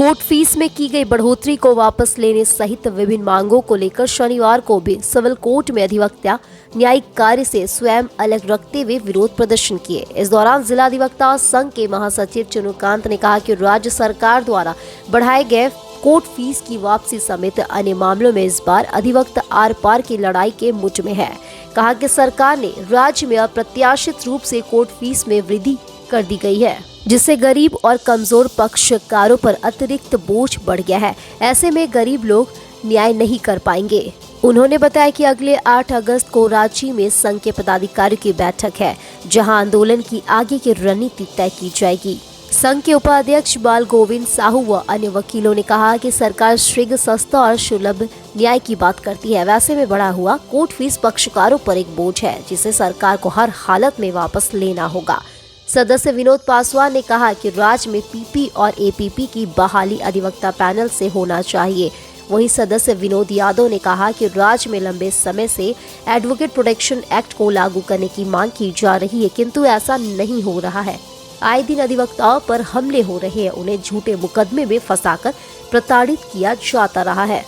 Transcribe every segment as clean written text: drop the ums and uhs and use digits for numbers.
Court fees में की गई बढ़ोतरी को वापस लेने सहित विभिन्न मांगों को लेकर शनिवार को भी सिविल कोर्ट में अधिवक्ता न्यायिक कार्य से स्वयं अलग रखते हुए विरोध प्रदर्शन किए। इस दौरान जिला अधिवक्ता संघ के महासचिव चनुकांत ने कहा कि राज्य सरकार द्वारा बढ़ाए गए कोर्ट फीस की वापसी समेत अन्य मामलों में इस बार अधिवक्ता आर पार की लड़ाई के मुझ में है। कहा कि सरकार ने राज्य में अप्रत्याशित रूप से कोर्ट फीस में वृद्धि कर दी गई है, जिससे गरीब और कमजोर पक्षकारों पर अतिरिक्त बोझ बढ़ गया है। ऐसे में गरीब लोग न्याय नहीं कर पाएंगे। उन्होंने बताया कि अगले 8 अगस्त को रांची में संघ के पदाधिकारियों की बैठक है, जहां आंदोलन की आगे की रणनीति तय की जाएगी। संघ के उपाध्यक्ष बाल गोविंद साहू व अन्य वकीलों ने कहा कि सरकार शीघ्र, सस्ता और सुलभ न्याय की बात करती है। वैसे में बढ़ा हुआ कोर्ट फीस पक्षकारों पर एक बोझ है, जिसे सरकार को हर हालत में वापस लेना होगा। सदस्य विनोद पासवान ने कहा कि राज्य में पीपी और एपीपी की बहाली अधिवक्ता पैनल से होना चाहिए। वहीं सदस्य विनोद यादव ने कहा कि राज्य में लंबे समय से एडवोकेट प्रोटेक्शन एक्ट को लागू करने की मांग की जा रही है, किंतु ऐसा नहीं हो रहा है। आए दिन अधिवक्ताओं पर हमले हो रहे हैं, उन्हें झूठे मुकदमे में फंसाकर प्रताड़ित किया जाता रहा है,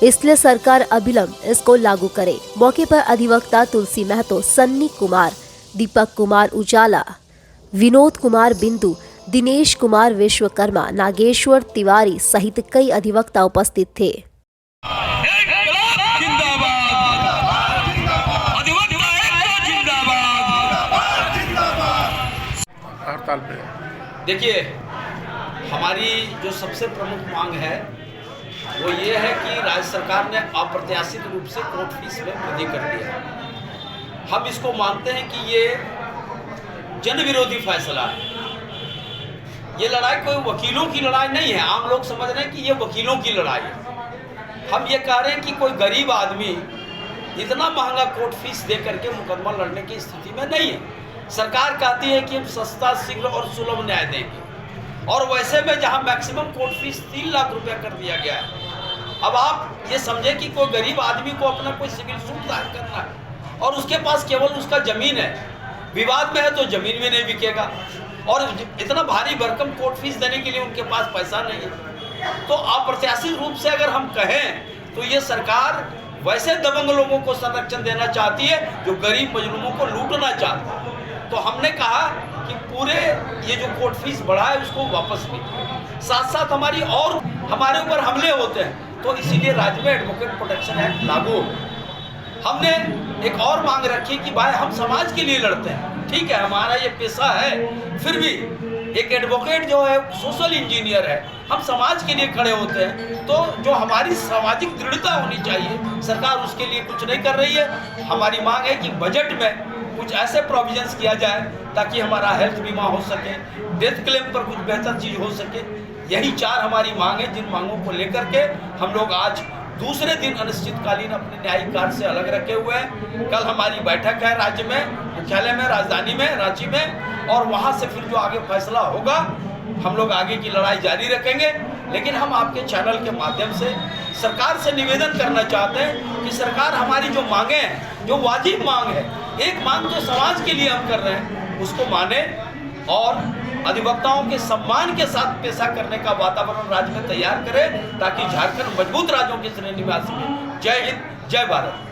इसलिए सरकार अविलंब इसको लागू करे। मौके पर अधिवक्ता तुलसी महतो, सन्नी कुमार, दीपक कुमार उजाला, विनोद कुमार बिंदु, दिनेश कुमार विश्वकर्मा, नागेश्वर तिवारी सहित कई अधिवक्ता उपस्थित थे। देखिए, हमारी जो सबसे प्रमुख मांग है वो ये है कि राज्य सरकार ने अप्रत्याशित रूप से कोर्ट फीस में वृद्धि कर दी है। हम इसको मानते हैं कि ये जन विरोधी फैसला है। ये लड़ाई कोई वकीलों की लड़ाई नहीं है। आम लोग समझ रहे हैं कि ये वकीलों की लड़ाई है। हम ये कह रहे हैं कि कोई गरीब आदमी इतना महंगा कोर्ट फीस दे करके मुकदमा लड़ने की स्थिति में नहीं है। सरकार कहती है कि हम सस्ता, शीघ्र और सुलभ न्याय देंगे, और वैसे में जहां मैक्सिमम कोर्ट फीस 3 लाख रुपया कर दिया गया है। अब आप ये समझे कि कोई गरीब आदमी को अपना कोई सिविल सूट दायर करना है और उसके पास केवल उसका जमीन है, विवाद में है तो जमीन में नहीं बिकेगा, और इतना भारी भरकम कोर्ट फीस देने के लिए उनके पास पैसा नहीं है। तो अप्रत्याशित रूप से अगर हम कहें तो ये सरकार वैसे दबंग लोगों को संरक्षण देना चाहती है जो गरीब मजलूमों को लूटना चाहता है। तो हमने कहा कि पूरे ये जो कोर्ट फीस बढ़ा है उसको वापस कीजिए। साथ साथ हमारे ऊपर हमले होते हैं, तो इसीलिए राज्य में एडवोकेट प्रोटेक्शन एक्ट लागू हो। हमने एक और मांग रखी कि भाई हम समाज के लिए लड़ते हैं, ठीक है, हमारा ये पेशा है, फिर भी एक एडवोकेट जो है सोशल इंजीनियर है, हम समाज के लिए खड़े होते हैं। तो जो हमारी सामाजिक दृढ़ता होनी चाहिए, सरकार उसके लिए कुछ नहीं कर रही है। हमारी मांग है कि बजट में कुछ ऐसे प्रोविजंस किया जाए ताकि हमारा हेल्थ बीमा हो सके, डेथ क्लेम पर कुछ बेहतर चीज़ हो सके। यही 4 हमारी मांग है, जिन मांगों को लेकर के हम लोग आज दूसरे दिन अनिश्चितकालीन अपने न्यायिक कार्य से अलग रखे हुए हैं। कल हमारी बैठक है राज्य में, मुख्यालय में, राजधानी में, रांची में, और वहां से फिर जो आगे फैसला होगा हम लोग आगे की लड़ाई जारी रखेंगे। लेकिन हम आपके चैनल के माध्यम से सरकार से निवेदन करना चाहते हैं कि सरकार हमारी जो मांगे हैं, जो वाजिब मांग है, एक मांग जो समाज के लिए हम कर रहे हैं, उसको माने और अधिवक्ताओं के सम्मान के साथ पेशा करने का वातावरण राज्य में तैयार करें, ताकि झारखंड मजबूत राज्यों की श्रेणी में आ सके। जय हिंद, जय भारत।